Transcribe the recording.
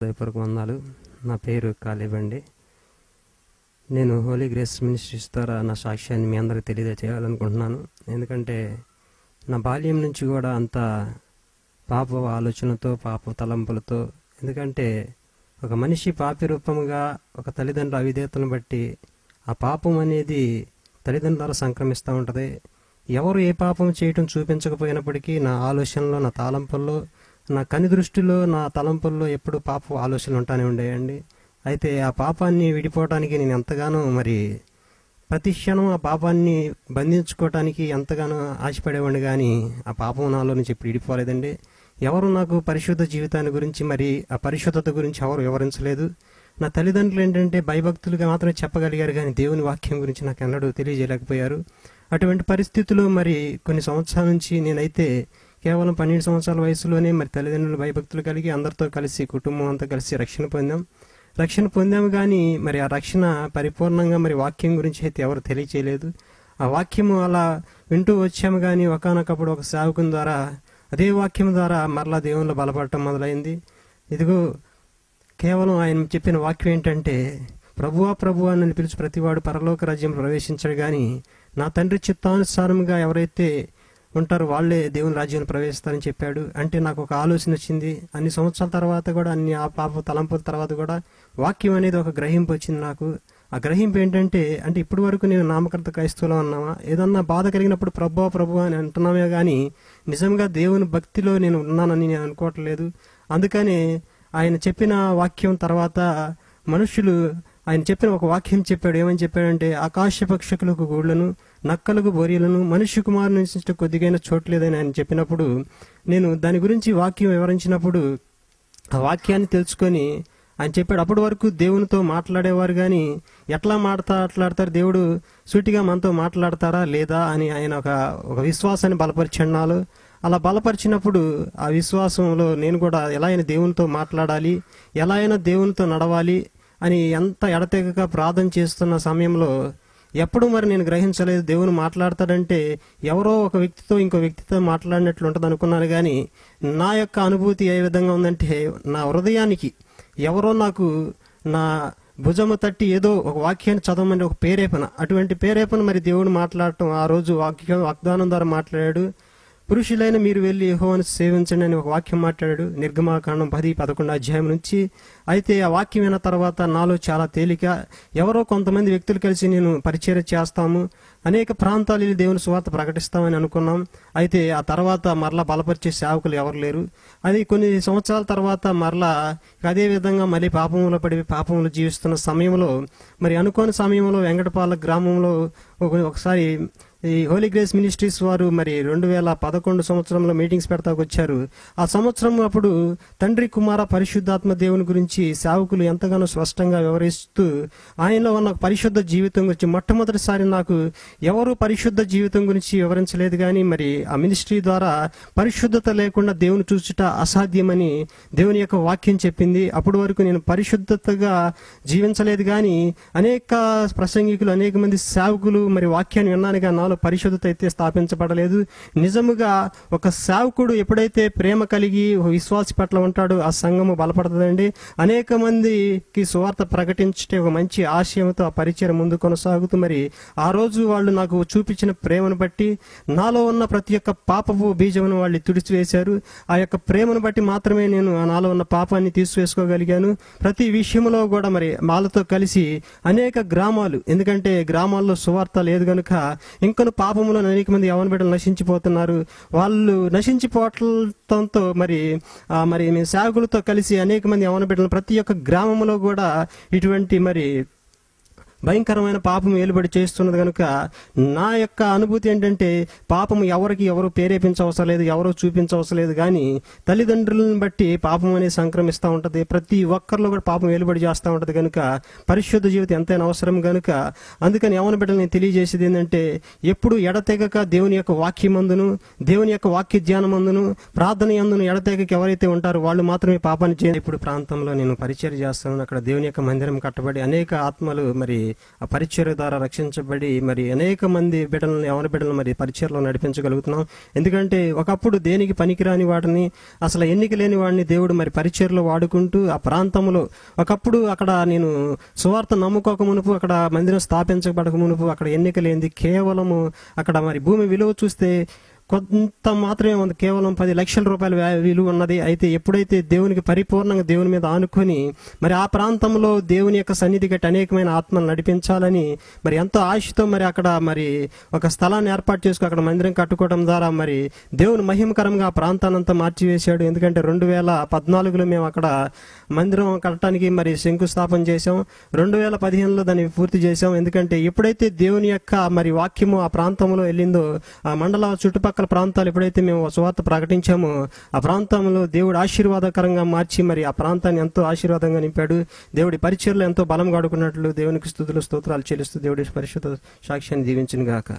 హృదయపూర్వక వందనాలు. నా పేరు కాలేబ్ అండి. నేను హోలీ గ్రేస్ మినిస్ట్రీస్ ద్వారా నా సాక్ష్యాన్ని మీ అందరికీ తెలియజేయాలనుకుంటున్నాను. ఎందుకంటే నా బాల్యం నుంచి కూడా అంత పాప ఆలోచనతో, పాప తలంపులతో, ఎందుకంటే ఒక మనిషి పాపి రూపముగా ఒక తల్లిదండ్రుల అవిధేయతను బట్టి ఆ పాపం అనేది తల్లిదండ్రుల ద్వారా సంక్రమిస్తూ ఉంటుంది. ఎవరు ఏ పాపం చేయటం చూపించకపోయినప్పటికీ నా ఆలోచనలో, నా తలంపుల్లో, నా కని దృష్టిలో, నా తలంపుల్లో ఎప్పుడు పాప ఆలోచనలు ఉంటానే ఉండేయండి. అయితే ఆ పాపాన్ని విడిపోవటానికి నేను ఎంతగానో ప్రతి క్షణం ఆ పాపాన్ని బంధించుకోవటానికి ఎంతగానో ఆశపడేవాడిని, కానీ ఆ పాపం నాలో నుంచి ఇప్పుడు విడిపోలేదండి. ఎవరు నాకు పరిశుద్ధ జీవితాన్ని గురించి, ఆ పరిశుద్ధత గురించి ఎవరు వివరించలేదు. నా తల్లిదండ్రులు ఏంటంటే భయభక్తులుగా మాత్రమే చెప్పగలిగారు, కానీ దేవుని వాక్యం గురించి నాకు ఎన్నడూ తెలియజేయలేకపోయారు. అటువంటి పరిస్థితులు కొన్ని సంవత్సరాల నుంచి నేనైతే కేవలం 12 సంవత్సరాల వయసులోనే తల్లిదండ్రులు భయభక్తులు కలిగి అందరితో కలిసి, కుటుంబం అంతా కలిసి రక్షణ పొందాము. కానీ ఆ రక్షణ పరిపూర్ణంగా వాక్యం గురించి అయితే ఎవరు తెలియచేయలేదు. ఆ వాక్యము అలా వింటూ వచ్చాము, కానీ ఒకనొకప్పుడు ఒక సేవకుని ద్వారా అదే వాక్యం ద్వారా మరలా దేవునిలో బలపడటం మొదలైంది. ఇదిగో కేవలం ఆయన చెప్పిన వాక్యం ఏంటంటే, ప్రభువా ప్రభువా అని పిలిచి ప్రతివాడు పరలోక రాజ్యంలో ప్రవేశించాడు, కానీ నా తండ్రి చిత్తానుసారంగా ఎవరైతే ఉంటారో వాళ్ళే దేవుని రాజ్యంలో ప్రవేశిస్తారని చెప్పాడు. అంటే నాకు ఒక ఆలోచన వచ్చింది. అన్ని సంవత్సరాల తర్వాత కూడా, అన్ని ఆ పాప తలంపుల తర్వాత కూడా వాక్యం అనేది ఒక గ్రహింపు వచ్చింది నాకు. ఆ గ్రహింపు ఏంటంటే, ఇప్పటి వరకు నేను నామకర్త క్రైస్తవులో ఉన్నామా, ఏదన్నా బాధ కలిగినప్పుడు ప్రభువా ప్రభువా అని అంటున్నామే, కానీ నిజంగా దేవుని భక్తిలో నేను ఉన్నానని నేను అనుకోవట్లేదు. అందుకనే ఆయన చెప్పిన వాక్యం తర్వాత మనుషులు ఆయన చెప్పిన ఒక వాక్యం చెప్పాడు. ఏమని చెప్పాడంటే, ఆకాశ పక్షులకు గూళ్లను, నక్కలకు బోరియలను, మనుష్య కుమారుని నివసించే కొద్దిగైన చోట్లేదని ఆయన చెప్పినప్పుడు, నేను దాని గురించి వాక్యం వివరించినప్పుడు ఆ వాక్యాన్ని తెలుసుకొని ఆయన చెప్పాడు. అప్పటి వరకు దేవునితో మాట్లాడేవారు, కానీ ఎట్లా మాట్లాడతారు, దేవుడు సూటిగా మనతో మాట్లాడతారా లేదా అని ఆయన ఒక విశ్వాసాన్ని బలపరిచాడు నాలో. అలా బలపరిచినప్పుడు ఆ విశ్వాసంలో నేను కూడా ఎలా అయినా దేవునితో మాట్లాడాలి, ఎలా అయినా దేవునితో నడవాలి అని ఎంత ఎడతెగక ప్రార్థన చేస్తున్న సమయంలో ఎప్పుడు నేను గ్రహించలేదు దేవుని మాట్లాడతాడంటే ఎవరో ఒక వ్యక్తితో ఇంకో వ్యక్తితో మాట్లాడినట్లు ఉంటుంది అనుకున్నాను. కానీ నా యొక్క అనుభూతి ఏ విధంగా ఉందంటే, నా హృదయానికి ఎవరో నాకు నా భుజము తట్టి ఏదో ఒక వాక్యాన్ని చదవమని ఒక ప్రేరేపణ, అటువంటి ప్రేరేపణ దేవుడు మాట్లాడటం ఆ రోజు వాగ్దానం ద్వారా మాట్లాడాడు. పురుషులైన మీరు వెళ్ళి యెహోవాను సేవించండి అని ఒక వాక్యం మాట్లాడాడు, నిర్గమాకాండం 10-11 అధ్యాయం నుంచి. అయితే ఆ వాక్యం విన్న తర్వాత నాలో చాలా తేలిక, ఎవరో కొంతమంది వ్యక్తులు కలిసి నేను పరిచర్య చేస్తాము, అనేక ప్రాంతాలు దేవుని సువార్త ప్రకటిస్తామని అనుకున్నాం. అయితే ఆ తర్వాత మరలా బలపరిచే సేవకులు ఎవరు లేరు. అది కొన్ని సంవత్సరాల తర్వాత మరలా అదే విధంగా పాపంలో పడి పాపంలో జీవిస్తున్న సమయంలో, అనుకోని సమయంలో వెంకటపాల గ్రామంలో ఒకసారి ఈ హోలీ గ్రేస్ మినిస్ట్రీస్ వారు 2011 సంవత్సరంలో మీటింగ్స్ పెడతాకు వచ్చారు. ఆ సంవత్సరం అప్పుడు తండ్రి కుమార పరిశుద్ధాత్మ దేవుని గురించి సేవకులు ఎంతగానో స్పష్టంగా వివరిస్తూ ఆయనలో ఉన్న పరిశుద్ధ జీవితం గురించి మొట్టమొదటిసారి నాకు ఎవరు పరిశుద్ధ జీవితం గురించి వివరించలేదు. కానీ ఆ మినిస్ట్రీ ద్వారా పరిశుద్ధత లేకుండా దేవుని చూచుట అసాధ్యమని దేవుని యొక్క వాక్యం చెప్పింది. అప్పటి వరకు నేను పరిశుద్ధతగా జీవించలేదు, కానీ అనేక ప్రసంగికులు, అనేక మంది సేవకులు వాక్యాన్ని విన్నాను, కానీ నాలో పరిశుద్ధత అయితే స్థాపించబడలేదు. నిజముగా ఒక సేవకుడు ఎప్పుడైతే ప్రేమ కలిగి విశ్వాసి పట్ల ఉంటాడో ఆ సంఘము బలపడుతుందండి. అనేక మందికి సువార్త ప్రకటించే ఒక మంచి ఆశయంతో ఆ పరిచయం ముందు కొనసాగుతూ ఆ రోజు వాళ్ళు నాకు చూపించిన ప్రేమను బట్టి నాలో ఉన్న ప్రతి ఒక్క పాపపు బీజమును వాళ్ళు తుడిచివేశారు. ఆ యొక్క ప్రేమను బట్టి మాత్రమే నేను నాలో ఉన్న పాపాన్ని తీసివేసుకోగలిగాను. ప్రతి విషయంలో కూడా వాళ్ళతో కలిసి అనేక గ్రామాలు, ఎందుకంటే గ్రామాల్లో సువార్త లేదు కనుక ఇంకొన్ని పాపంలో అనేక మంది యవ్వన బిడ్డలు నశించిపోతున్నారు. వాళ్ళు నశించిపోవటంతో మేము సేవకులతో కలిసి అనేక మంది యవ్వన బిడ్డలు ప్రతి ఒక్క గ్రామంలో కూడా ఇటువంటి భయంకరమైన పాపం ఏలుబడి చేస్తున్నది కనుక నా యొక్క అనుభూతి ఏంటంటే, పాపం ఎవరు ప్రేరేపించవసరం లేదు, ఎవరో చూపించవసరం లేదు, కానీ తల్లిదండ్రులను బట్టి పాపం అనేది సంక్రమిస్తూ ఉంటుంది. ప్రతి ఒక్కరిలో కూడా పాపం ఏలుబడి చేస్తూ ఉంటుంది కనుక పరిశుద్ధ జీవితం ఎంతైనా అవసరం కనుక, అందుకని యవ్వన బిడ్డలు నేను తెలియజేసేది ఏంటంటే, ఎప్పుడు ఎడతెగక దేవుని యొక్క వాక్యమందును, దేవుని యొక్క వాక్య ధ్యానమందును, ప్రార్థన యందును ఎడతెగక ఎవరైతే ఉంటారో వాళ్ళు మాత్రమే పాపాన్ని చేయాలి. ఇప్పుడు ప్రాంతంలో నేను పరిచర్య చేస్తాను. అక్కడ దేవుని యొక్క మందిరం కట్టబడి అనేక ఆత్మలు ఆ పరిచర్య ద్వారా రక్షించబడి మరి అనేక మంది బిడ్డలను, యవన బిడ్డలను మరి పరిచర్యలో నడిపించగలుగుతున్నాం. ఎందుకంటే ఒకప్పుడు దేనికి పనికిరాని వాడిని, అసలు ఎన్నిక లేని వాడిని దేవుడు మరి పరిచర్యలో వాడుకుంటూ ఆ ప్రాంతంలో ఒకప్పుడు అక్కడ నేను సువార్త నమ్ముకోక మునుపు, అక్కడ మందిరం స్థాపించబడక మునుపు అక్కడ ఎన్నిక లేనిది కేవలము అక్కడ మరి భూమి విలువ చూస్తే కొంత మాత్రమే ఉంది, కేవలం 10 లక్షల రూపాయల విలువ ఉన్నది. అయితే ఎప్పుడైతే దేవునికి పరిపూర్ణంగా దేవుని మీద ఆనుకొని మరి ఆ ప్రాంతంలో దేవుని యొక్క సన్నిధి గట్టి అనేకమైన ఆత్మలు నడిపించాలని మరి ఎంతో ఆశతో మరి అక్కడ మరి ఒక స్థలాన్ని ఏర్పాటు చేసుకుని అక్కడ మందిరం కట్టుకోవడం ద్వారా మరి దేవుని మహిమకరంగా ఆ ప్రాంతాన్నంతా మార్చివేశాడు. ఎందుకంటే 2014లో మేము అక్కడ మందిరం కట్టడానికి మరి శంకుస్థాపన చేశాం. 2015లో దాన్ని పూర్తి చేశాం. ఎందుకంటే ఎప్పుడైతే దేవుని యొక్క మరి వాక్యము ఆ ప్రాంతంలో వెళ్ళిందో, ఆ మండల చుట్టుపక్కల ప్రాంతాలు ఎప్పుడైతే మేము సువార్త ప్రకటించామో ఆ ప్రాంతంలో దేవుడు ఆశీర్వాదకరంగా మార్చి మరి ఆ ప్రాంతాన్ని ఎంతో ఆశీర్వాదంగా నింపాడు. దేవుడి పరిచర్యలో ఎంతో బలం గాడుకున్నట్లు దేవునికి స్తుతులు స్తోత్రాలు చెల్లిస్తూ దేవుడి పరిశుద్ధ సాక్ష్యాన్ని దీవించును గాక.